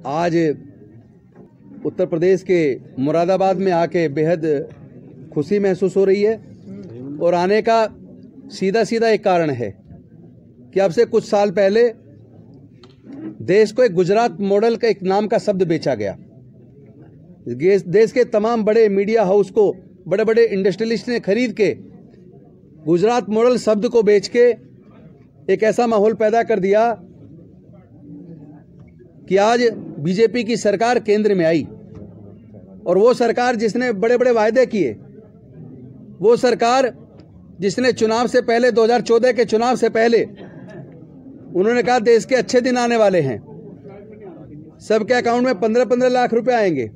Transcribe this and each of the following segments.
आज उत्तर प्रदेश के मुरादाबाद में आके बेहद खुशी महसूस हो रही है और आने का सीधा सीधा एक कारण है कि अब से कुछ साल पहले देश को एक गुजरात मॉडल का एक नाम का शब्द बेचा गया। देश के तमाम बड़े मीडिया हाउस को बड़े बड़े इंडस्ट्रियलिस्ट ने खरीद के गुजरात मॉडल शब्द को बेच के एक ऐसा माहौल पैदा कर दिया कि आज बीजेपी की सरकार केंद्र में आई और वो सरकार जिसने बड़े बड़े वायदे किए, वो सरकार जिसने चुनाव से पहले 2014 के चुनाव से पहले उन्होंने कहा देश के अच्छे दिन आने वाले हैं, सबके अकाउंट में 15-15 लाख रुपए आएंगे,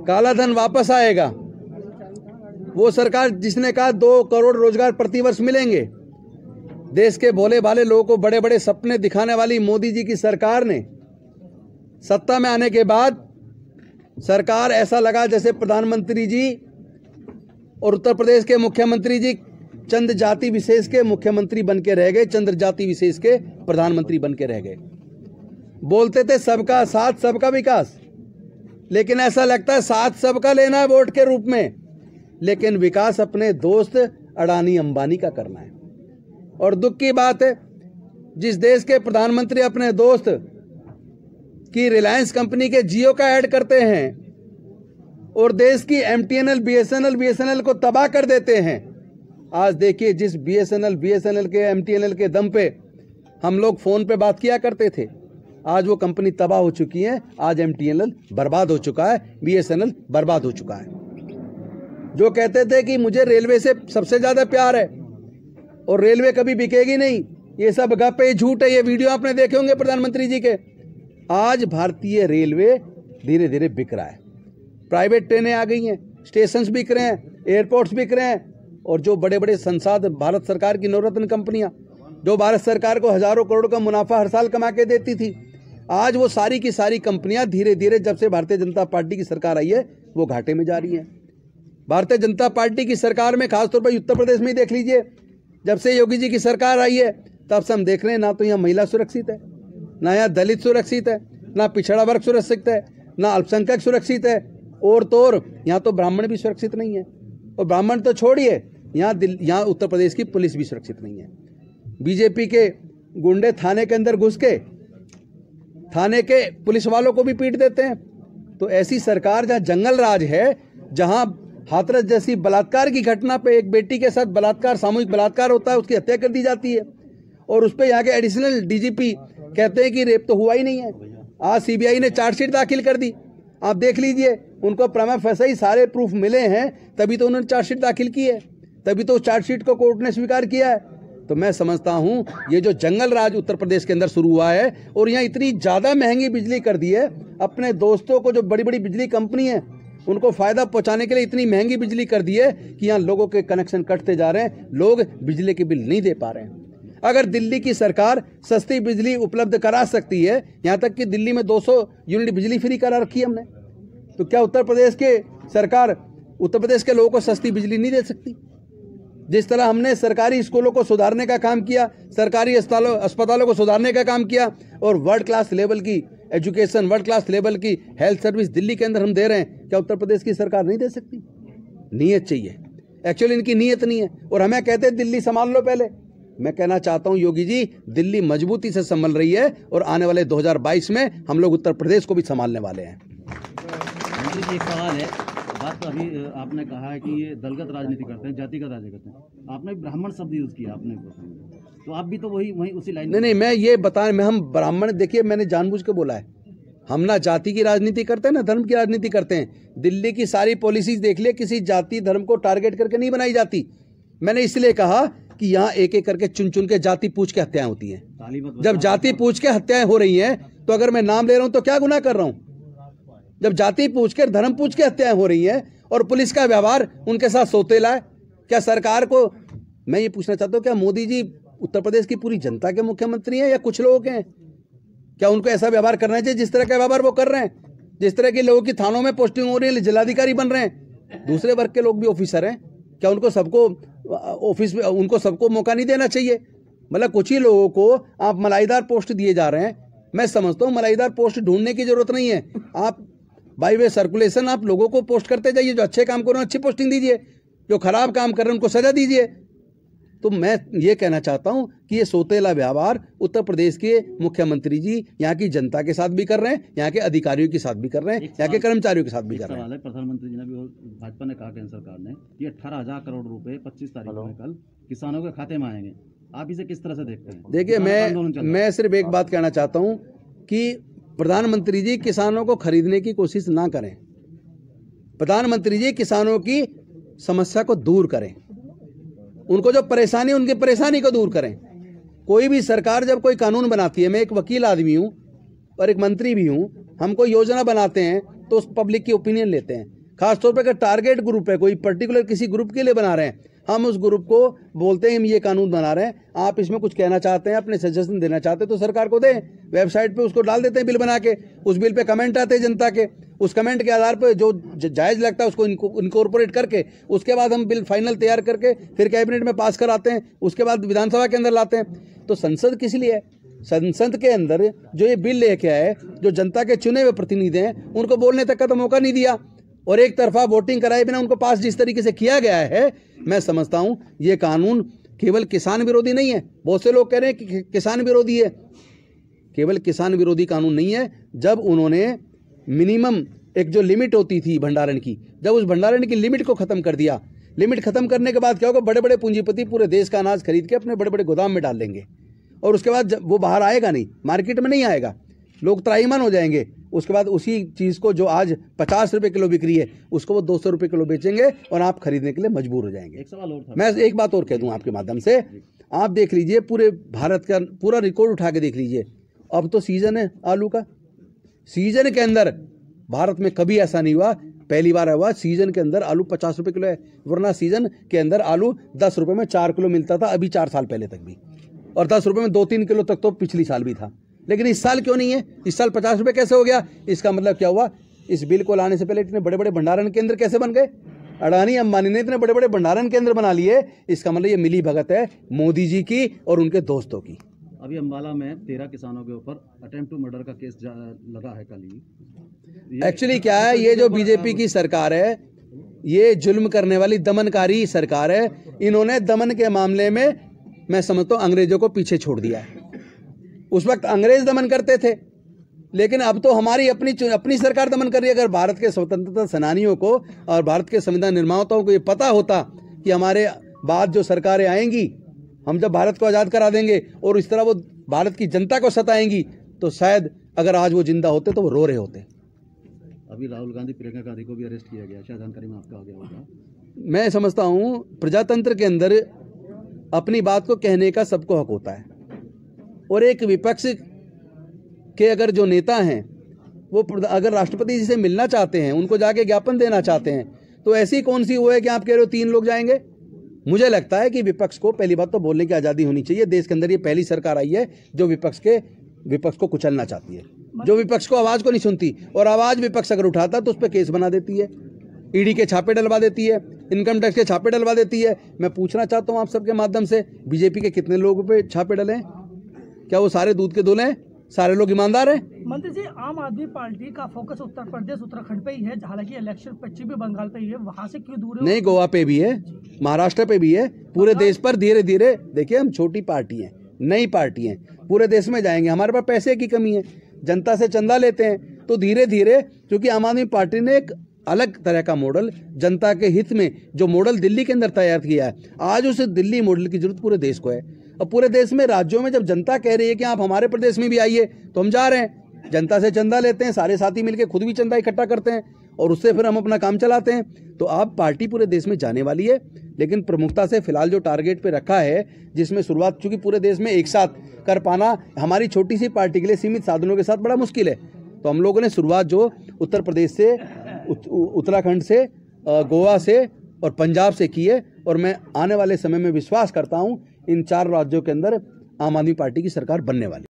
काला धन वापस आएगा। वो सरकार जिसने कहा 2 करोड़ रोजगार प्रतिवर्ष मिलेंगे। देश के भोले भाले लोगों को बड़े बड़े सपने दिखाने वाली मोदी जी की सरकार ने सत्ता में आने के बाद सरकार ऐसा लगा जैसे प्रधानमंत्री जी और उत्तर प्रदेश के मुख्यमंत्री जी चंद जाति विशेष के मुख्यमंत्री बन के रह गए, चंद्र जाति विशेष के प्रधानमंत्री बन के रह गए। बोलते थे सबका साथ सबका विकास, लेकिन ऐसा लगता है साथ सबका लेना है वोट के रूप में, लेकिन विकास अपने दोस्त अडानी अंबानी का करना है। और दुख की बात है, जिस देश के प्रधानमंत्री अपने दोस्त की रिलायंस कंपनी के जियो का ऐड करते हैं और देश की एमटीएनएल बीएसएनएल को तबाह कर देते हैं। आज देखिए, जिस बीएसएनएल के एमटीएनएल के दम पे हम लोग फोन पे बात किया करते थे, आज वो कंपनी तबाह हो चुकी है। आज एमटीएनएल बर्बाद हो चुका है, बीएसएनएल बर्बाद हो चुका है। जो कहते थे कि मुझे रेलवे से सबसे ज्यादा प्यार है और रेलवे कभी बिकेगी नहीं, ये सब गप है, झूठ है। ये वीडियो आपने देखे होंगे प्रधानमंत्री जी के। आज भारतीय रेलवे धीरे धीरे बिक रहा है, प्राइवेट ट्रेनें आ गई हैं, स्टेशंस बिक रहे हैं, एयरपोर्ट्स बिक रहे हैं, और जो बड़े बड़े संसाधन भारत सरकार की नवरत्न कंपनियां जो भारत सरकार को हजारों करोड़ का मुनाफा हर साल कमा के देती थी, आज वो सारी की सारी कंपनियां धीरे धीरे जब से भारतीय जनता पार्टी की सरकार आई है वो घाटे में जा रही हैं। भारतीय जनता पार्टी की सरकार में खासतौर पर उत्तर प्रदेश में ही देख लीजिए, जब से योगी जी की सरकार आई है तब से हम देख रहे हैं ना तो यहाँ महिला सुरक्षित है, ना यहाँ दलित सुरक्षित है, ना पिछड़ा वर्ग सुरक्षित है, ना अल्पसंख्यक सुरक्षित है, और तो और यहाँ तो ब्राह्मण भी सुरक्षित नहीं है। और ब्राह्मण तो छोड़िए, यहाँ उत्तर प्रदेश की पुलिस भी सुरक्षित नहीं है। बीजेपी के गुंडे थाने के अंदर घुस के थाने के पुलिस वालों को भी पीट देते हैं। तो ऐसी सरकार जहाँ जंगल राज है, जहाँ हाथरस जैसी बलात्कार की घटना पे एक बेटी के साथ बलात्कार, सामूहिक बलात्कार होता है, उसकी हत्या कर दी जाती है और उस पर यहाँ के एडिशनल डीजीपी कहते हैं कि रेप तो हुआ ही नहीं है। आज सीबीआई ने चार्जशीट दाखिल कर दी, आप देख लीजिए, उनको प्रमा फैसा ही सारे प्रूफ मिले हैं, तभी तो उन्होंने चार्जशीट दाखिल की है, तभी तो चार्जशीट को कोर्ट ने स्वीकार किया है। तो मैं समझता हूं ये जो जंगल राज उत्तर प्रदेश के अंदर शुरू हुआ है और यहाँ इतनी ज्यादा महंगी बिजली कर दी है, अपने दोस्तों को जो बड़ी बड़ी बिजली कंपनी है उनको फायदा पहुंचाने के लिए इतनी महंगी बिजली कर दी है कि यहाँ लोगों के कनेक्शन कटते जा रहे हैं, लोग बिजली के बिल नहीं दे पा रहे हैं। अगर दिल्ली की सरकार सस्ती बिजली उपलब्ध करा सकती है, यहाँ तक कि दिल्ली में 200 यूनिट बिजली फ्री करा रखी है हमने, तो क्या उत्तर प्रदेश के सरकार उत्तर प्रदेश के लोगों को सस्ती बिजली नहीं दे सकती? जिस तरह हमने सरकारी स्कूलों को सुधारने का काम किया, सरकारी अस्पतालों को सुधारने का काम किया और वर्ल्ड क्लास लेवल की एजुकेशन, वर्ल्ड क्लास लेवल की हेल्थ सर्विस दिल्ली के अंदर हम दे रहे हैं, क्या उत्तर प्रदेश की सरकार नहीं दे सकती? नीयत चाहिए, एक्चुअली इनकी नीयत नहीं है और हमें कहते हैं दिल्ली संभाल लो पहले। मैं कहना चाहता हूं योगी जी, दिल्ली मजबूती से संभल रही है और आने वाले 2022 में हम लोग उत्तर प्रदेश को भी संभालने वाले हैं। मंत्री जी, एक सवाल है, बात तो अभी आपने कहा है कि ये दलगत राजनीति करते हैं, जातिगत राजनीति करते हैं, आपने ब्राह्मण शब्द यूज किया आपने, तो आप भी तो वही उसी लाइन। नहीं, मैं ये बता, मैं हम ब्राह्मण, देखिए मैंने जानबूझ के बोला है, हम ना जाति की राजनीति करते हैं ना धर्म की राजनीति करते हैं। दिल्ली की सारी पॉलिसीज देख लिए, किसी जाति धर्म को टारगेट करके नहीं बनाई जाती। मैंने इसलिए कहा कि यहाँ एक एक करके चुन चुन के जाति पूछ के हत्याएं होती हैं। जब जाति पूछ के हत्याएं हो रही हैं तो अगर मैं नाम ले रहा हूं तो क्या गुनाह कर रहा हूं? जब जाति पूछ के, धर्म पूछ के हत्याएं हो रही हैं और पुलिस का व्यवहार उनके साथ सौतेला है, क्या सरकार को, मैं ये पूछना चाहता हूँ, क्या मोदी जी उत्तर प्रदेश की पूरी जनता के मुख्यमंत्री हैं या कुछ लोगों के हैं? क्या उनको ऐसा व्यवहार करना चाहिए जिस तरह का व्यवहार वो कर रहे हैं? जिस तरह के लोगों की थानों में पोस्टिंग हो रही है, जिलाधिकारी बन रहे हैं, दूसरे वर्ग के लोग भी ऑफिसर हैं, क्या उनको सबको ऑफिस में, उनको सबको मौका नहीं देना चाहिए? मतलब कुछ ही लोगों को आप मलाईदार पोस्ट दिए जा रहे हैं। मैं समझता हूँ मलाईदार पोस्ट ढूंढने की जरूरत नहीं है। आप बाई वे सर्कुलेशन आप लोगों को पोस्ट करते जाइए। जो अच्छे काम कर रहे हैं अच्छी पोस्टिंग दीजिए, जो खराब काम कर रहे हैं उनको सजा दीजिए। तो मैं ये कहना चाहता हूं कि ये सोतेला व्यवहार उत्तर प्रदेश के मुख्यमंत्री जी यहाँ की जनता के साथ भी कर रहे हैं, यहाँ के अधिकारियों के साथ भी कर रहे हैं, यहाँ के कर्मचारियों के साथ भी कर रहे हैं। प्रधानमंत्री जी ने भी, भाजपा ने कहा केंद्र सरकार ने कि 18,000 करोड़ रुपए 25 तारीख में कल किसानों के खाते में आएंगे। आप इसे किस तरह से देखते हैं? देखिए, मैं सिर्फ एक बात कहना चाहता हूँ कि प्रधानमंत्री जी किसानों को खरीदने की कोशिश ना करें। प्रधानमंत्री जी किसानों की समस्या को दूर करें, उनको जो परेशानी उनकी परेशानी को दूर करें। कोई भी सरकार जब कोई कानून बनाती है, मैं एक वकील आदमी हूं और एक मंत्री भी हूं, हम कोई योजना बनाते हैं तो उस पब्लिक की ओपिनियन लेते हैं। खासतौर पर अगर टारगेट ग्रुप है, कोई पर्टिकुलर किसी ग्रुप के लिए बना रहे हैं, हम उस ग्रुप को बोलते हैं हम ये कानून बना रहे हैं, आप इसमें कुछ कहना चाहते हैं, अपने सजेशन देना चाहते हैं तो सरकार को दें। वेबसाइट पे उसको डाल देते हैं बिल बना के, उस बिल पे कमेंट आते हैं जनता के, उस कमेंट के आधार पर जो जायज़ लगता है उसको इनकॉर्पोरेट करके उसके बाद हम बिल फाइनल तैयार करके फिर कैबिनेट में पास कराते हैं, उसके बाद विधानसभा के अंदर लाते हैं। तो संसद किस लिए है? संसद के अंदर जो ये बिल लेके आए, जो जनता के चुने हुए प्रतिनिधि हैं, उनको बोलने तक का तो मौका नहीं दिया और एक तरफा वोटिंग कराए बिना उनको पास जिस तरीके से किया गया है, मैं समझता हूं ये कानून केवल किसान विरोधी नहीं है। बहुत से लोग कह रहे हैं कि किसान विरोधी है, केवल किसान विरोधी कानून नहीं है। जब उन्होंने मिनिमम एक जो लिमिट होती थी भंडारण की, जब उस भंडारण की लिमिट को खत्म कर दिया, लिमिट खत्म करने के बाद क्या होगा, बड़े बड़े पूंजीपति पूरे देश का अनाज खरीद के अपने बड़े बड़े गोदाम में डाल लेंगे और उसके बाद वो बाहर आएगा नहीं, मार्केट में नहीं आएगा, लोग त्राहीमाम हो जाएंगे। उसके बाद उसी चीज़ को जो आज 50 रुपये किलो बिक रही है उसको वो 200 रुपये किलो बेचेंगे और आप खरीदने के लिए मजबूर हो जाएंगे। एक सवाल और था, मैं एक बात और कह दूं आपके माध्यम से, आप देख लीजिए पूरे भारत का पूरा रिकॉर्ड उठा के देख लीजिए। अब तो सीजन है आलू का, सीजन के अंदर भारत में कभी ऐसा नहीं हुआ, पहली बार हुआ सीजन के अंदर आलू 50 रुपये किलो है, वरना सीजन के अंदर आलू 10 रुपये में 4 किलो मिलता था अभी 4 साल पहले तक भी, और 10 रुपये में 2-3 किलो तक तो पिछली साल भी था। लेकिन इस साल क्यों नहीं है? इस साल 50 रुपये कैसे हो गया? इसका मतलब क्या हुआ? इस बिल को लाने से पहले इतने बड़े बड़े भंडारण केंद्र कैसे बन गए? अडानी अंबानी ने इतने बड़े बड़े भंडारण केंद्र बना लिए। इसका मतलब ये मिली भगत है मोदी जी की और उनके दोस्तों की। अभी अंबाला में 13 किसानों के ऊपर अटेम्प्ट टू मर्डर का केस लगा है कल ही। एक्चुअली क्या है, ये जो बीजेपी की सरकार है, ये जुल्म करने वाली दमनकारी सरकार है। इन्होंने दमन के मामले में मैं समझता हूँ अंग्रेजों को पीछे छोड़ दिया है। उस वक्त अंग्रेज दमन करते थे, लेकिन अब तो हमारी अपनी सरकार दमन कर रही है। अगर भारत के स्वतंत्रता सेनानियों को और भारत के संविधान निर्माताओं को ये पता होता कि हमारे बाद जो सरकारें आएंगी, हम जब भारत को आज़ाद करा देंगे और इस तरह वो भारत की जनता को सताएंगी, तो शायद अगर आज वो जिंदा होते तो वो रो रहे होते। अभी राहुल गांधी, प्रियंका गांधी को भी अरेस्ट किया गया, शायद जानकारी में आपका आ गया होगा। मैं समझता हूँ प्रजातंत्र के अंदर अपनी बात को कहने का सबको हक होता है, और एक विपक्ष के अगर जो नेता हैं वो अगर राष्ट्रपति जी से मिलना चाहते हैं, उनको जाके ज्ञापन देना चाहते हैं, तो ऐसी कौन सी वो है कि आप कह रहे हो 3 लोग जाएंगे? मुझे लगता है कि विपक्ष को पहली बात तो बोलने की आज़ादी होनी चाहिए। देश के अंदर ये पहली सरकार आई है जो विपक्ष को कुचलना चाहती है, जो विपक्ष को आवाज़ को नहीं सुनती, और आवाज़ विपक्ष अगर उठाता तो उस पर केस बना देती है, ईडी के छापे डलवा देती है, इनकम टैक्स के छापे डलवा देती है। मैं पूछना चाहता हूँ आप सबके माध्यम से, बीजेपी के कितने लोगों पे छापे डले हैं? क्या वो सारे दूध के धुले हैं? सारे लोग ईमानदार हैं? मंत्री जी, आम आदमी पार्टी का फोकस उत्तर प्रदेश उत्तराखंड पे ही है, हालांकि इलेक्शन पश्चिम बंगाल पे ही है, वहां से क्यों दूर है? नहीं, गोवा पे भी है, महाराष्ट्र पे भी है, पूरे देश पर धीरे धीरे। देखिए, हम छोटी पार्टी हैं, नई पार्टी हैं, पूरे देश में जाएंगे। हमारे पास पैसे की कमी है, जनता से चंदा लेते हैं, तो धीरे धीरे, क्योंकि आम आदमी पार्टी ने एक अलग तरह का मॉडल जनता के हित में जो मॉडल दिल्ली के अंदर तैयार किया है, आज उस दिल्ली मॉडल की जरूरत पूरे देश को है। और पूरे देश में, राज्यों में जब जनता कह रही है कि आप हमारे प्रदेश में भी आइए, तो हम जा रहे हैं। जनता से चंदा लेते हैं, सारे साथी मिलकर खुद भी चंदा इकट्ठा करते हैं और उससे फिर हम अपना काम चलाते हैं। तो अब पार्टी पूरे देश में जाने वाली है, लेकिन प्रमुखता से फिलहाल जो टारगेट पे रखा है, जिसमें शुरुआत चूंकि पूरे देश में एक साथ कर पाना हमारी छोटी सी पार्टी के लिए सीमित साधनों के साथ बड़ा मुश्किल है, तो हम लोगों ने शुरुआत जो उत्तर प्रदेश से, उत्तराखंड से, गोवा से और पंजाब से की है। और मैं आने वाले समय में विश्वास करता हूं इन 4 राज्यों के अंदर आम आदमी पार्टी की सरकार बनने वाली।